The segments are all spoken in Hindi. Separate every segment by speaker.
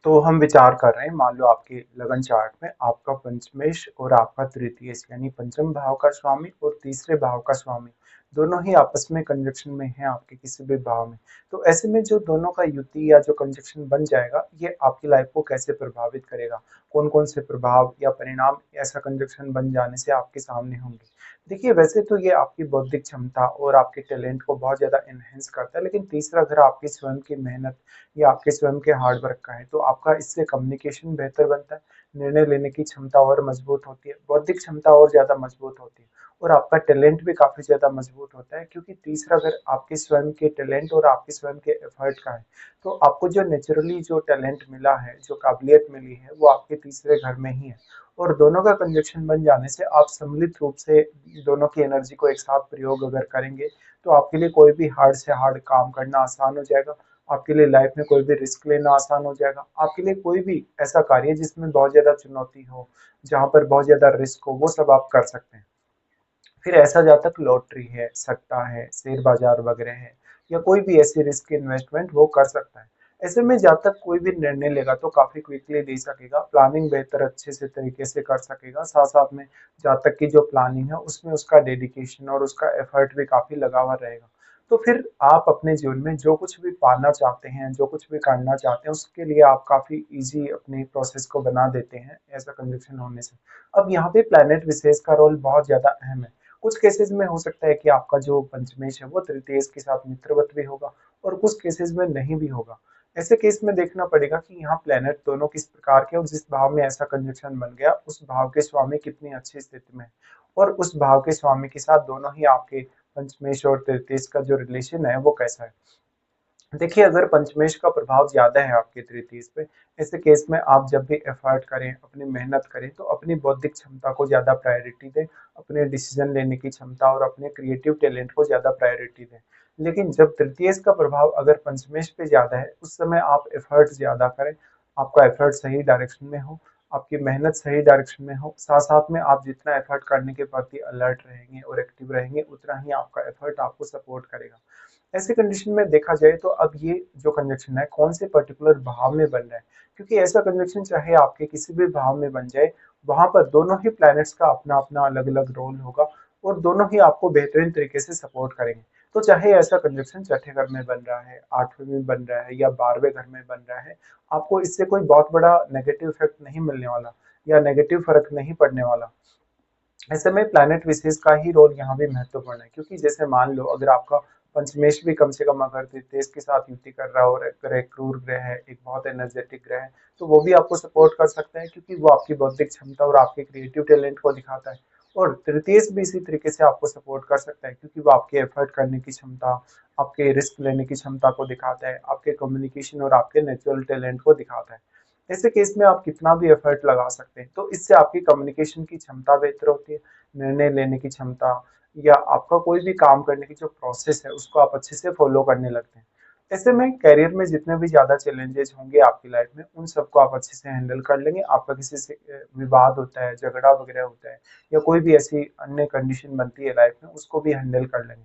Speaker 1: तो हम विचार कर रहे हैं, मान लो आपके लगन चार्ट में आपका पंचमेश और आपका तृतीयेश यानी पंचम भाव का स्वामी और तीसरे भाव का स्वामी दोनों ही आपस में कंजक्शन में है आपके किसी भी भाव में। तो ऐसे में जो दोनों का युति या जो कंजक्शन बन जाएगा, ये आपकी लाइफ को कैसे प्रभावित करेगा, कौन कौन से प्रभाव या परिणाम ऐसा कंजक्शन बन जाने से आपके सामने होंगे। देखिए, वैसे तो ये आपकी बौद्धिक क्षमता और आपके टैलेंट को बहुत ज्यादा एनहेंस करता है, लेकिन तीसरा घर आपकी स्वयं की मेहनत या आपके स्वयं के हार्ड वर्क का है, तो आपका इससे कम्युनिकेशन बेहतर बनता है, निर्णय लेने की क्षमता और मजबूत होती है, बौद्धिक क्षमता और ज़्यादा मजबूत होती है, और आपका टैलेंट भी काफ़ी ज़्यादा मजबूत होता है, क्योंकि तीसरा घर आपके स्वयं के टैलेंट और आपके स्वयं के एफर्ट का है। तो आपको जो नेचुरली जो टैलेंट मिला है, जो काबिलियत मिली है, वो आपके तीसरे घर में ही है। और दोनों का कंजक्शन बन जाने से आप सम्मिलित रूप से दोनों की एनर्जी को एक साथ प्रयोग अगर करेंगे, तो आपके लिए कोई भी हार्ड से हार्ड काम करना आसान हो जाएगा। आपके लिए लाइफ में कोई भी रिस्क लेना आसान हो जाएगा। आपके लिए कोई भी ऐसा कार्य जिसमें बहुत ज़्यादा चुनौती हो, जहाँ पर बहुत ज़्यादा रिस्क हो, वो सब आप कर सकते हैं। फिर ऐसा जहाँ तक लॉटरी है, सट्टा है, शेयर बाजार वगैरह है, या कोई भी ऐसी रिस्क इन्वेस्टमेंट वो कर सकता है। ऐसे में जहाँ तक कोई भी निर्णय लेगा तो काफी क्विकली ले सकेगा, प्लानिंग बेहतर अच्छे से तरीके से कर सकेगा, साथ साथ में जहाँ तक की जो प्लानिंग है उसमें उसका डेडिकेशन और उसका एफर्ट भी काफी लगा हुआ रहेगा। तो फिर आप अपने जीवन में जो कुछ भी पाना चाहते हैं, जो कुछ भी करना चाहते हैं, उसके लिए आप काफी इजी अपनी प्रोसेस को बना देते हैं ऐसा कंजक्शन होने से। अब यहाँ पे प्लैनेट विशेष का रोल बहुत ज्यादा अहम है। कुछ केसेस में हो सकता है कि आपका जो पंचमेश है वो तृतीयेश के साथ मित्रवत भी होगा, और कुछ केसेस में नहीं भी होगा। ऐसे केस में देखना पड़ेगा कि यहाँ प्लेनेट दोनों किस प्रकार के और जिस भाव में ऐसा कंजक्शन बन गया उस भाव के स्वामी कितनी अच्छी स्थिति में है, और उस भाव के स्वामी के साथ दोनों ही आपके पंचमेश और तृतीयेश का जो रिलेशन है वो कैसा है। देखिए, अगर पंचमेश का प्रभाव ज्यादा है आपके तृतीय पे, ऐसे केस में आप जब भी एफर्ट करें, अपनी मेहनत करें, तो अपनी बौद्धिक क्षमता को ज्यादा प्रायोरिटी दें, अपने डिसीजन लेने की क्षमता और अपने क्रिएटिव टैलेंट को ज्यादा प्रायोरिटी दें। लेकिन जब तृतीय का प्रभाव अगर पंचमेश पे ज्यादा है, उस समय आप एफर्ट ज्यादा करें, आपका एफर्ट सही डायरेक्शन में हो, आपकी मेहनत सही डायरेक्शन में हो, साथ साथ में आप जितना एफर्ट करने के प्रति अलर्ट रहेंगे और एक्टिव रहेंगे, उतना ही आपका एफर्ट आपको सपोर्ट करेगा। ऐसे कंडीशन में देखा जाए तो अब ये जो कंजक्शन है कौन से पर्टिकुलर भाव में बन रहा है, क्योंकि ऐसा कंजक्शन चाहे आपके किसी भी भाव में बन जाए, वहां पर दोनों ही प्लैनेट्स का अपना अपना अलग अलग रोल होगा, और दोनों ही आपको बेहतरीन तरीके से सपोर्ट करेंगे। तो चाहे ऐसा कंजक्शन छठे घर में बन रहा है, आठवें में बन रहा है, या 12वें घर में बन रहा है, आपको इससे कोई बहुत बड़ा नेगेटिव इफेक्ट नहीं मिलने वाला, या नेगेटिव फर्क नहीं पड़ने वाला। ऐसे में प्लैनेट विशेष का ही रोल यहाँ भी महत्वपूर्ण है, क्योंकि जैसे मान लो अगर आपका पंचमेश भी कम से कम अगर तेज के साथ युति कर रहा हो, और अगर एक क्रूर ग्रह है, एक बहुत एनर्जेटिक ग्रह है, तो वो भी आपको सपोर्ट कर सकता है, क्योंकि वो आपकी बौद्धिक क्षमता और आपके क्रिएटिव टैलेंट को दिखाता है। और तृतीय भी इसी तरीके से आपको सपोर्ट कर सकता है, क्योंकि वो आपके एफर्ट करने की क्षमता, आपके रिस्क लेने की क्षमता को दिखाता है, आपके कम्युनिकेशन और आपके नेचुरल टैलेंट को दिखाता है। ऐसे केस में आप कितना भी एफर्ट लगा सकते हैं, तो इससे आपकी कम्युनिकेशन की क्षमता बेहतर होती है, निर्णय लेने की क्षमता, या आपका कोई भी काम करने की जो प्रोसेस है उसको आप अच्छे से फॉलो करने लगते हैं। ऐसे में करियर में जितने भी ज्यादा चैलेंजेस होंगे आपकी लाइफ में, उन सबको आप अच्छे से हैंडल कर लेंगे। आपका किसी से विवाद होता है, झगड़ा वगैरह होता है, या कोई भी ऐसी अन्य कंडीशन बनती है लाइफ में, उसको भी हैंडल कर लेंगे।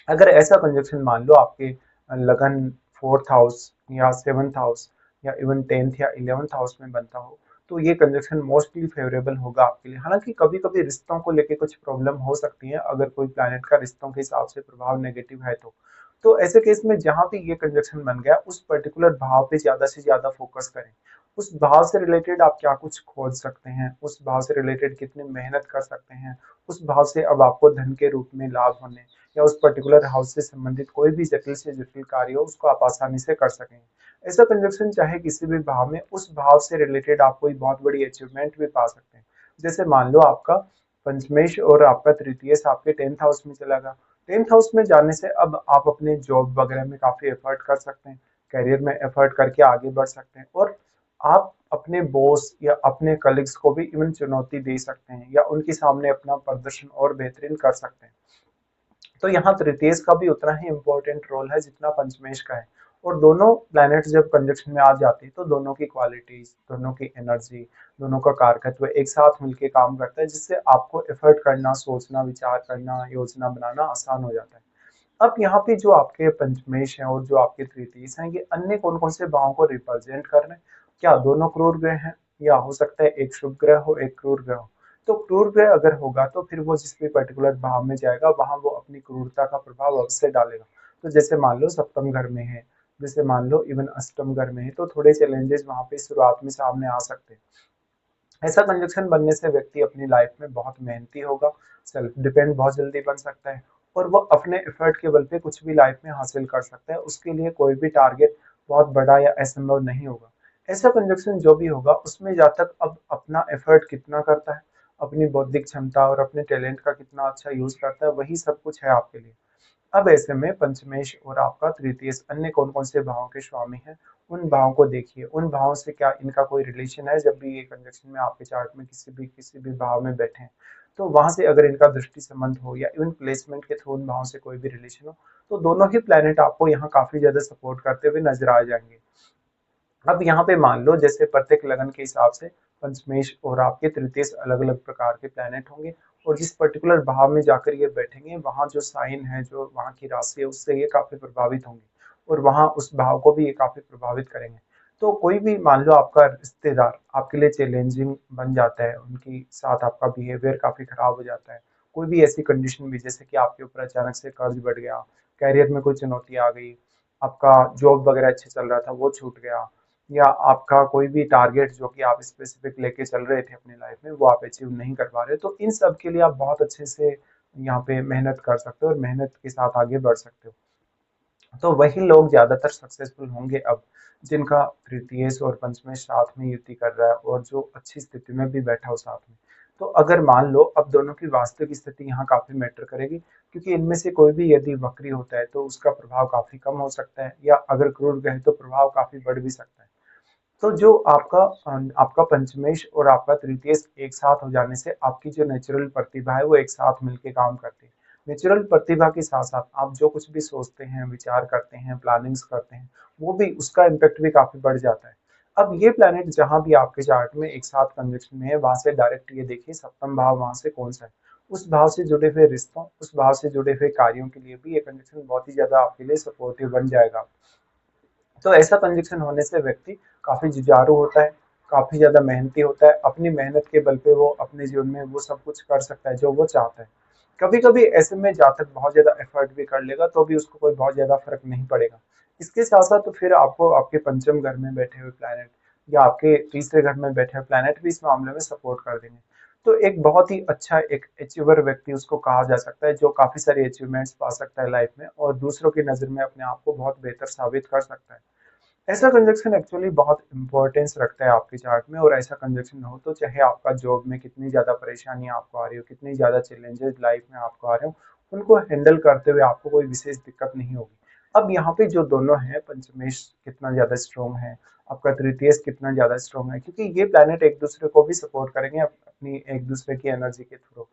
Speaker 1: अगर ऐसा कंजक्शन मान लो आपके लगन फोर्थ हाउस या सेवंथ हाउस या इवन टेंथ या इलेवेंथ हाउस में बनता हो, तो ये कंजक्शन मोस्टली फेवरेबल होगा आपके लिए। हालांकि कभी कभी रिश्तों को लेके कुछ प्रॉब्लम हो सकती है, अगर कोई प्लैनेट का रिश्तों के हिसाब से प्रभाव नेगेटिव है तो ऐसे केस में जहां भी ये कंजक्शन बन गया, उस पर्टिकुलर भाव पे ज्यादा से ज्यादा फोकस करें। उस भाव से रिलेटेड आप क्या कुछ खोज सकते हैं, उस भाव से रिलेटेड कितनी मेहनत कर सकते हैं, उस भाव से अब आपको धन के रूप में लाभ होने, या उस पर्टिकुलर हाउस से संबंधित कोई भी जटिल से जटिल कार्य हो उसको आप आसानी से कर सकें। ऐसा कंजक्शन चाहे किसी भी भाव में, उस भाव से रिलेटेड आप कोई बहुत बड़ी अचीवमेंट भी पा सकते हैं। जैसे मान लो आपका पंचमेश और आपका तृतीय आपके टेंथ हाउस में चला गया। टेंथ हाउस में जाने से अब आप अपने जॉब वगैरह में काफी एफर्ट कर सकते हैं, करियर में एफर्ट करके आगे बढ़ सकते हैं, और आप अपने बॉस या अपने कलीग्स को भी इवन चुनौती दे सकते हैं, या उनके सामने अपना प्रदर्शन और बेहतरीन कर सकते हैं। तो यहाँ तृतीयेश का भी उतना ही इम्पोर्टेंट रोल है जितना पंचमेश का है। और दोनों प्लैनेट्स जब कंजक्शन में आ जाते हैं, तो दोनों की क्वालिटीज, दोनों की एनर्जी, दोनों का कारकत्व एक साथ मिलके काम करता है, जिससे आपको एफर्ट करना, सोचना, विचार करना, योजना बनाना आसान हो जाता है। अब यहाँ पे जो आपके पंचमेश हैं और जो आपके तृतीयेश हैं, ये अन्य कौन कौन से भावों को रिप्रेजेंट कर रहे हैं? क्या दोनों क्रूर ग्रह हैं, या हो सकता है एक शुभ ग्रह हो एक क्रूर ग्रह हो? तो क्रूर ग्रह अगर होगा तो फिर वो जिस भी पर्टिकुलर भाव में जाएगा वहां वो अपनी क्रूरता का प्रभाव अवश्य डालेगा। तो जैसे मान लो सप्तम घर में है, जैसे मान लो इवन अष्टम घर में है, तो थोड़े चैलेंजेस वहां पे शुरुआत में सामने आ सकते हैं। ऐसा कंजक्शन बनने से व्यक्ति अपनी लाइफ में बहुत मेहनती होगा, सेल्फ डिपेंड बहुत जल्दी बन सकता है, और वो अपने एफर्ट के बल पे कुछ भी लाइफ में हासिल कर सकता है। उसके लिए कोई भी टारगेट बहुत बड़ा या असंभव नहीं होगा। ऐसा कंजक्शन जो भी होगा उसमें जहाँ तक अब अपना एफर्ट कितना करता है, अपनी बौद्धिक क्षमता और अपने टैलेंट का कितना अच्छा यूज करता है, वही सब कुछ है आपके लिए। अब ऐसे में पंचमेश और आपका तृतीयेश अन्य कौन कौन से भावों के स्वामी हैं, उन भावों को देखिए, उन भावों से क्या इनका कोई रिलेशन है। जब भी ये कंजक्शन में आपके चार्ट में किसी भी भाव में बैठे हैं, तो वहां से अगर इनका दृष्टि संबंध हो या इवन प्लेसमेंट के थ्रू उन भावों से कोई भी रिलेशन हो, तो दोनों ही प्लेनेट आपको यहाँ काफी ज्यादा सपोर्ट करते हुए नजर आ जाएंगे। अब यहाँ पे मान लो जैसे प्रत्येक लगन के हिसाब से पंचमेश और आपके तृतीय अलग अलग प्रकार के प्लैनेट होंगे, और जिस पर्टिकुलर भाव में जाकर ये बैठेंगे वहाँ जो साइन है, जो वहाँ की राशि है, उससे ये काफी प्रभावित होंगे, और वहाँ उस भाव को भी ये काफी प्रभावित करेंगे। तो कोई भी मान लो आपका रिश्तेदार आपके लिए चैलेंजिंग बन जाता है, उनके साथ आपका बिहेवियर काफी खराब हो जाता है, कोई भी ऐसी कंडीशन भी जैसे कि आपके ऊपर अचानक से कर्ज बढ़ गया, कैरियर में कोई चुनौती आ गई, आपका जॉब वगैरह अच्छे चल रहा था वो छूट गया, या आपका कोई भी टारगेट जो कि आप स्पेसिफिक लेके चल रहे थे अपनी लाइफ में वो आप अचीव नहीं कर पा रहे, तो इन सब के लिए आप बहुत अच्छे से यहाँ पे मेहनत कर सकते हो और मेहनत के साथ आगे बढ़ सकते हो। तो वही लोग ज्यादातर सक्सेसफुल होंगे अब, जिनका तृतीयेश और पंचमेश साथ में युति कर रहा है और जो अच्छी स्थिति में भी बैठा हो साथ में। तो अगर मान लो अब दोनों की वास्तविक स्थिति यहाँ काफी मैटर करेगी, क्योंकि इनमें से कोई भी यदि वक्री होता है तो उसका प्रभाव काफी कम हो सकता है, या अगर क्रूर ग्रह तो प्रभाव काफी बढ़ भी सकता है। तो जो आपका पंचमेश और आपका तृतीयेश एक साथ हो जाने से आपकी जो नेचुरल प्रतिभा है वो एक साथ मिलके काम करती है। नेचुरल प्रतिभा के साथ साथ आप जो कुछ भी सोचते हैं, विचार करते हैं, प्लानिंग्स करते हैं, वो भी उसका इम्पैक्ट भी काफी बढ़ जाता है। अब ये प्लैनेट जहां भी आपके चार्ट में एक साथ कंजक्शन में है, वहां से डायरेक्ट ये देखिए सप्तम भाव वहां से कौन सा है, उस भाव से जुड़े हुए रिश्तों, उस भाव से जुड़े हुए कार्यों के लिए भी ये कंजक्शन बहुत ही ज्यादा आपके लिए सपोर्टिव बन जाएगा। तो ऐसा कंजक्शन होने से व्यक्ति काफी जुझारू होता है, काफी ज्यादा मेहनती होता है, अपनी मेहनत के बल पे वो अपने जीवन में वो सब कुछ कर सकता है जो वो चाहता है। कभी कभी ऐसे में जातक बहुत ज्यादा एफर्ट भी कर लेगा तो भी उसको कोई बहुत ज्यादा फर्क नहीं पड़ेगा। इसके साथ साथ तो फिर आपको आपके पंचम घर में बैठे हुए प्लैनेट या आपके तीसरे घर में बैठे हुए प्लैनेट भी इस मामले में सपोर्ट कर देंगे। तो एक बहुत ही अच्छा एक अचीवर व्यक्ति उसको कहा जा सकता है, जो काफी सारी अचीवमेंट्स पा सकता है लाइफ में और दूसरों की नजर में अपने आप को बहुत बेहतर साबित कर सकता है। ऐसा कंजक्शन एक्चुअली बहुत इंपॉर्टेंस रखता है आपके चार्ट में, और ऐसा कंजक्शन हो तो चाहे आपका जॉब में कितनी ज्यादा परेशानी आपको आ रही हो, कितनी ज्यादा चैलेंजेस लाइफ में आपको आ रहे हो, उनको हैंडल करते हुए आपको कोई विशेष दिक्कत नहीं होगी। अब यहाँ पे जो दोनों हैं, पंचमेश कितना ज्यादा स्ट्रॉन्ग है, आपका तृतीयेश कितना ज्यादा स्ट्रॉन्ग है, क्योंकि ये प्लैनेट एक दूसरे को भी सपोर्ट करेंगे अपनी एक दूसरे की एनर्जी के थ्रू।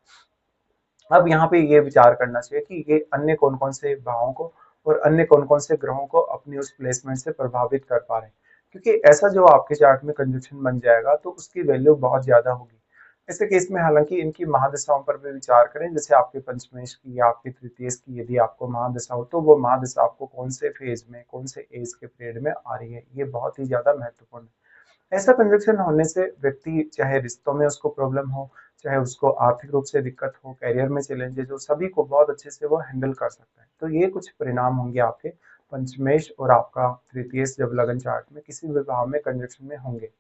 Speaker 1: अब यहाँ पे ये विचार करना चाहिए कि ये अन्य कौन कौन से भावों को और अन्य कौन कौन से ग्रहों को अपनी उस प्लेसमेंट से प्रभावित कर पा रहे हैं, क्योंकि ऐसा जो आपके चार्ट में कंजक्शन बन जाएगा तो उसकी वैल्यू बहुत ज्यादा होगी। ऐसे केस में हालांकि इनकी महादशाओं पर भी विचार करें, जैसे आपके पंचमेश की या आपके तृतीयेश की यदि आपको महादशा हो तो वो महादशा आपको कौन से फेज में, कौन से एज के पीरियड में आ रही है, ये बहुत ही ज्यादा महत्वपूर्ण है। ऐसा कंजक्शन होने से व्यक्ति चाहे रिश्तों में उसको प्रॉब्लम हो, चाहे उसको आर्थिक रूप से दिक्कत हो, करियर में चैलेंजेस हो, सभी को बहुत अच्छे से वो हैंडल कर सकता है। तो ये कुछ परिणाम होंगे आपके पंचमेश और आपका तृतीयेश जब लगन चार्ट में किसी भी भाव में कंजक्शन में होंगे।